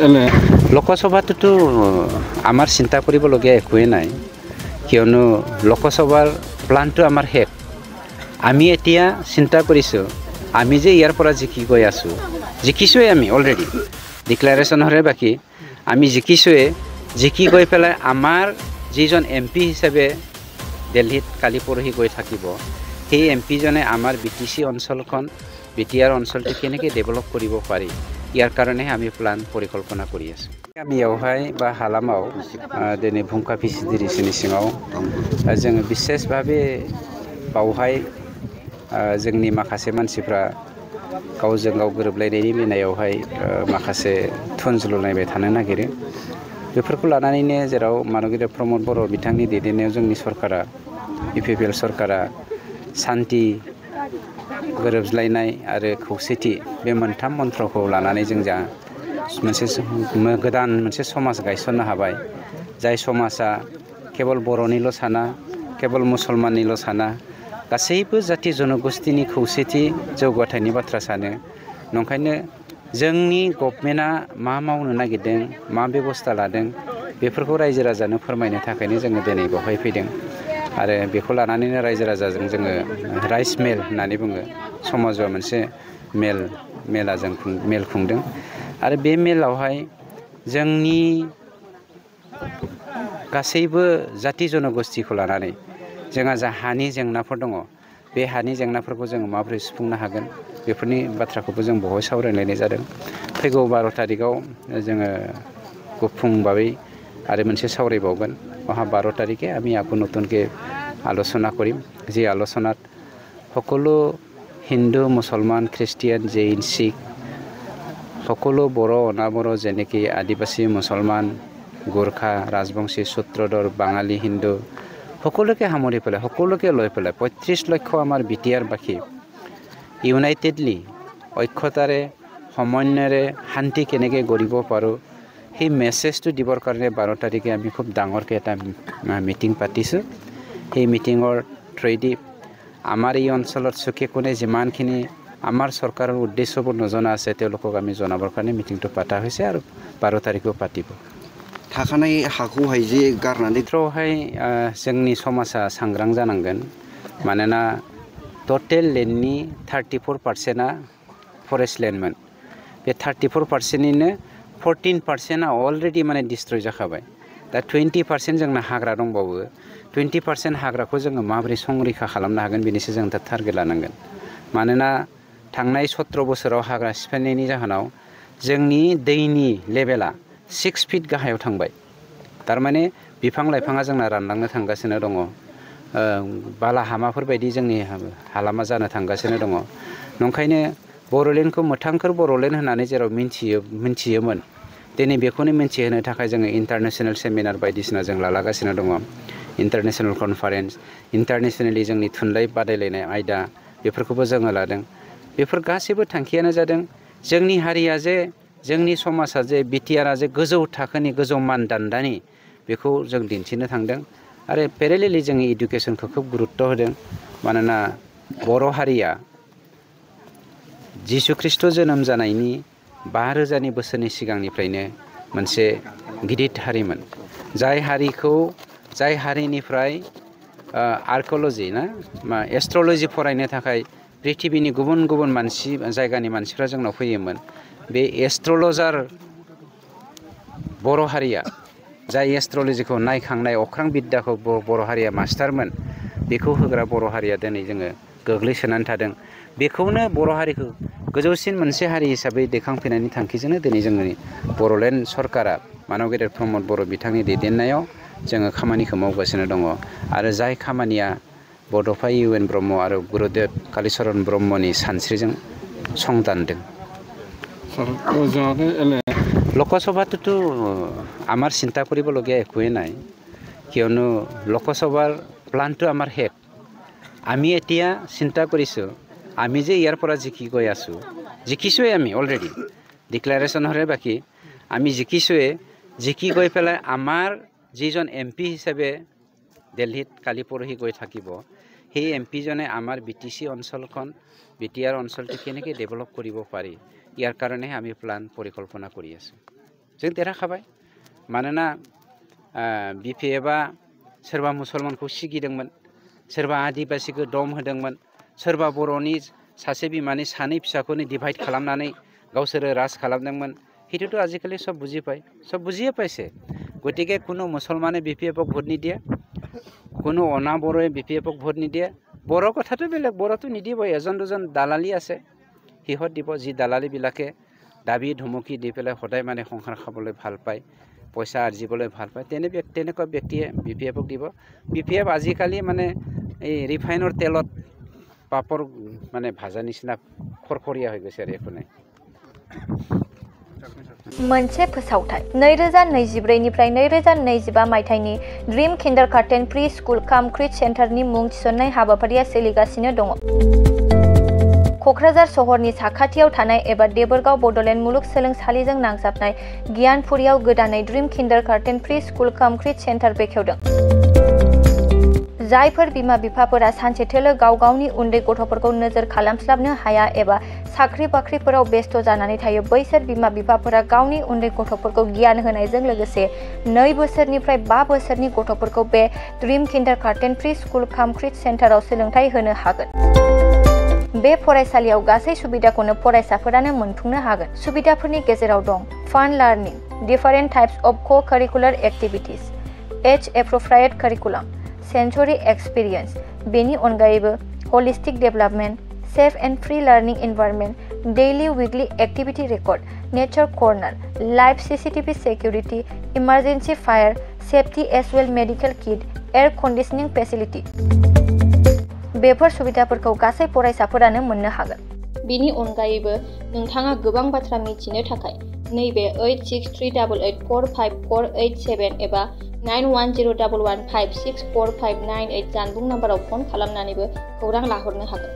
লোকসভাটোতো আমাৰ চিন্তা কৰিবলগীয়া একোৱেই নাই, কিয়নো লোকসভাৰ প্লানটো আমাৰ শেষ। আমি এতিয়া চিন্তা কৰিছোঁ, আমি যে ইয়াৰ পৰা জিকি গৈ আছোঁ, জিকিছোঁৱে আমি অলৰেডি, ডিক্লাৰেশ্যনৰে বাকী আমি জিকিছোঁৱে। জিকি গৈ পেলাই আমাৰ যিজন MP হিচাপে দিল্লীত কালি পৰহি গৈ থাকিব, সেই MPজনে আমাৰ BTC অঞ্চলখন, BTR অঞ্চলটো কেনেকৈ ডেভেলপ কৰিব পাৰি, ইয়াৰ কাৰণেহে আমি প্লান পৰিকল্পনা কৰি আছোঁ। গাमियावहाय बा हालामाव दिनै भुंखा फिसिदिरिसनि सिङाव जोङो बिसेसभाबे बावहाय जोंनि माखासे मानसिफ्रा गावजों गाव गोरोबलायनायनि बेलायावहाय माखासे थुनज्लुलायबाय थानो नागिरो। बेफोरखौ लानानैनो जेराव मानगेदेर प्रमद बर' बिथांनि दैदेननायाव जोंनि सरकारा UPPL सरकारा शान्ति, गोरोबज्लायनाय आरो खौसेथि बे मोनथाम मन्त्रखौ लानानै जों जा मोनसे गोदान मोनसे समाज गायसननो हाबाय, जाय समाजा केवल बर'निल' साना, केवल मुसलमाननिल' साना, गासैबो जाति जनगोष्ठीनि खौसेथि जौगाथायनि बाथ्रा सानो। नंखायनो जोंनि गभर्नमेन्टआ मा मावनो नागिरदों, मा बेबस्था लादों, बेफोरखौ रायजो राजानो फोरमायनो थाखायनो जोङो दिनै बेवहाय फैदों। आरो बेखौ लानानैनो रायजो राजाजों जोङो राइस मेल होननानै बुङो, समाजाव मोनसे मेला जों मेल खुंदों। आरो बे मेलावहाय जोंनि गासैबो जाति जनगोष्ठीखौ लानानै जोंहा जा हानि जेंनाफोर दङ, बे हानि जेंनाफोरखौ जोङो माबोरै सुफुंनो हागोन, बेफोरनि बाथ्राखौबो जों बेवहाय सावरायलायनाय जादों। फैगौ 12 तारिखआव जोङो गुफुं भाबै आरो मोनसे सावरायबावगोन। वहाँ 12 तारिখে আমি আকৌ নতুনকৈ আলোচনা কৰিম, যি আলোচনাত সকলো হিন্দু, মুছলমান, খ্ৰীষ্টিয়ান, জৈন, শিখ, সকলো बर' অনাবৰ, যেনেকৈ আদিবাসী, মুছলমান, গোৰ্খা, ৰাজবংশী, সূত্ৰধৰ, বাঙালী, হিন্দু, সকলোকে সামৰি পেলাই, সকলোকে লৈ পেলাই 35 লক্ষ আমাৰ BTR বাসী ইউনাইটেডলি ঐক্যতাৰে, সমন্বয়েৰে শান্তি কেনেকৈ গঢ়িব পাৰোঁ, সেই মেছেজটো দিবৰ কাৰণে 12 তাৰিখে আমি খুব ডাঙৰকৈ এটা মিটিং পাতিছোঁ। সেই মিটিঙৰ থ্ৰুৱেদি আমাৰ এই অঞ্চলত চুকে কোণে যিমানখিনি আমাৰ চৰকাৰৰ উদ্দেশ্যবোৰ নজনা আছে, তেওঁলোকক আমি জনাবৰ কাৰণে মিটিংটো পাতা হৈছে আৰু 12 তাৰিখেও পাতিব। थाखानाय हाखौहाय जे गारनानै बेवहाय जोंनि समाजा सांग्रां जानांगोन। मानोना टटेल लेन्डनि 34%आ फरेस्ट लेन्डमोन। बे 34%निनो 14%आ अलरेडि माने डिस्ट्रय जाखाबाय। दा 20% जोंना हाग्रा दंबावो। 20% हाग्राखौ जोङो माबोरै संरैखा खालामनो हागोन, बेनिसो जों दा टारगेट लानांगोन। मानोना थांनाय 17 बोसोराव हाग्रा सिफायनायनि जाहोनाव जोंनि दैनि लेभेला 6 फिट गाहायाव थांबाय। थारमाने बिफां लाइफाङा जोंना रानलांनो थांगासिनो दङ। बालाहामाफोर बायदि जोंनि हालामा जानो थांगासिनो दङ। नंखायनो बर'लेण्डखौ मोथांखोर बर'लेण्ड होननानै जेराव मिन्थियोमोन, दिनै बेखौनो मिन्थिहोनो थाखाय जोङो इन्टारनेशनेल सेमिनार बायदिसिना जों लागासिनो दङ। इन्टारनेशनेल कनफारेन्स, इन्टारनेशनेलि जोंनि थुनलाइ बादायलायनाय आयदा, बेफोरखौबो जोङो लादों। बेफोर गासैबो थांखियानो जादों जोंनि हारिया जे, जोंनि समाजा जे, BTRआ जे गोजौ थाखोनि, गोजौ मानदान्दानि, बेखौ जों दिन्थिनो थांदों। आरो पेरेलेलि जोंनि इडुकेसनखौ खोब गुरुत्त होदों। मानोना बर' हारिया जिसु ख्रीष्ट जोनोम जानायनि 5000 बोसोरनि सिगांनिफ्रायनो मोनसे गिदिर हारिमोन। जाय हारिनिफ्राय आर्किअल'जि एस्ट्रलजि फरायनो थाखाय पृथिबिनि गुबुन गुबुन जायगानि मानसिफ्रा जोंनाव फैयोमोन। बे एस्ट्रलजार बर' हारिया, जाय एस्ट्रलजिखौ नायखांनाय अख्रां बिद्दाखौ बर' हारिया मास्टारमोन, बेखौ होग्रा बर' हारिया दिनै जोङो गोग्लैसोनानै थादों। बेखौनो बर' हारिखौ गोजौसिन मोनसे हारि हिसाबै दैखांफैनायनि थांखिजोंनो दिनै जोंनि बर'लेण्ड सरकारा मानगेदेर प्रमद बर' बिथांनि दैदेननायाव जोङो खामानिखौ मावगासिनो दङ। आरो जाय खामानिया बड'फा UN ब्रह्म आरो गुरुदेब कालिचरन ब्रह्मनि सानस्रिजों संदानदों। লোকসভাটোতো আমাৰ চিন্তা কৰিবলগীয়া একোৱেই নাই, কিয়নো লোকসভাৰ প্লানটো আমাৰ শেষ। আমি এতিয়া চিন্তা কৰিছোঁ, আমি যে ইয়াৰ পৰা জিকি গৈ আছোঁ, জিকিছোঁৱে আমি অলৰেডি, ডিক্লাৰেশ্যনৰে বাকী আমি জিকিছোঁৱে। জিকি গৈ পেলাই আমাৰ যিজন MP হিচাপে দিল্লীত কালি পৰহি গৈ থাকিব, সেই MPজনে আমাৰ BTC অঞ্চলখন, BTR অঞ্চলটো কেনেকৈ ডেভেলপ কৰিব পাৰি, ইয়াৰ কাৰণেহে আমি প্লান পৰিকল্পনা কৰি আছোঁ। जों देरहाखाबाय मानोना BPF-आ सोरबा मुसलमानखौ सिगिदोंमोन सोरबा आदिबासिखौ दम होदोंमोन सोरबा बर'नि सासे बिमानि सानै फिसाखौनो डिभाइड खालामनानै गावसोरो राज खालामदोंमोन हेतुथ' आजिखालि सब बुजिয়ে পাইছে गतिके কোনো मुसलमाने BPF-ক ভোট নিদিয়ে কোনো অনা বড়োৱে BPF-ক ভোট নিদিয়ে बर' কথাটো বেলেগ বড়টো নিদিবই এজন দুজন দালালি আছে সিহঁত দিব যি দালালিবিলাকে দাবী ধমকি দি পেলাই সদায় মানে সংসাৰ খাবলৈ ভাল পায় পইচা আৰ্জিবলৈ ভাল পায় তেনেকুৱা ব্যক্তিয়ে BPF-ক দিব BPF আজিকালি মানে এই ৰিফাইনৰ তেলত পাপৰ মানে ভাজা নিচিনা খৰখৰীয়া হৈ গৈছে আৰু একো নাই मोनसे फोसावथाय 2024 निफ्राय 2025 मायथाइनि ड्रीम किन्डारगार्टेन प्रि स्कुल काम क्रिट सेन्टारनि मुं थिसननाय हाबाफारिया सोलिगासिनो दङ। क'क्राझार सहरनि साखाथियाव थानाय एबा देबोरगाव बड'लेण्ड मुलुगसोलोंसालिजों नांजाबनाय गियानपुरियाव गोदानै ड्रीम किन्डारगार्टेन प्रि स्कुल काम क्रिट सेन्टार बेखेवदों। जायफोर बिमा बिफाफोरा सानसेथोलो गाव गावनि उन्दै गथ'फोरखौ नोजोर खालामस्लाबनो हाया एबा साख्रि बाख्रिफोराव बेस्थ' जानानै थायो बैसोर बिमा बिफाफोरा गावनि उन्दै गथ'फोरखौ गियान होनायजों लोगोसे 2 बोसोरनिफ्राय 5 बोसोरनि गथ'फोरखौ बे ड्रीम किन्डारगार्टेन प्रि स्कुल काम क्रिट सेन्टाराव सोलोंथाइ होनो हागोन। बे फरायसालियाव गासै सुबिदाखौनो फरायसाफोरानो मोनफुंनो हागोन। सुबिदाफोरनि गेजेराव दं fun learning, different types of co-curricular activities, age appropriate curriculum, sensory experience, बेनि अनगायैबो holistic development, safe and free learning environment, daily weekly activity record, nature corner, live CCTV security, emergency fire safety as well medical kit, air conditioning facility before सुबिदाफोरखौ गासै फरायसाफोरानो मोननो हागोन। बेनि अनगायैबो नोंथाङा गोबां बाथ्रा मिथिनो थाखाय नैबे 8638454887 एबा 9101156459 जानबुं नाम्बाराव फन खालामनानैबो खौरां लाहरनो हागोन।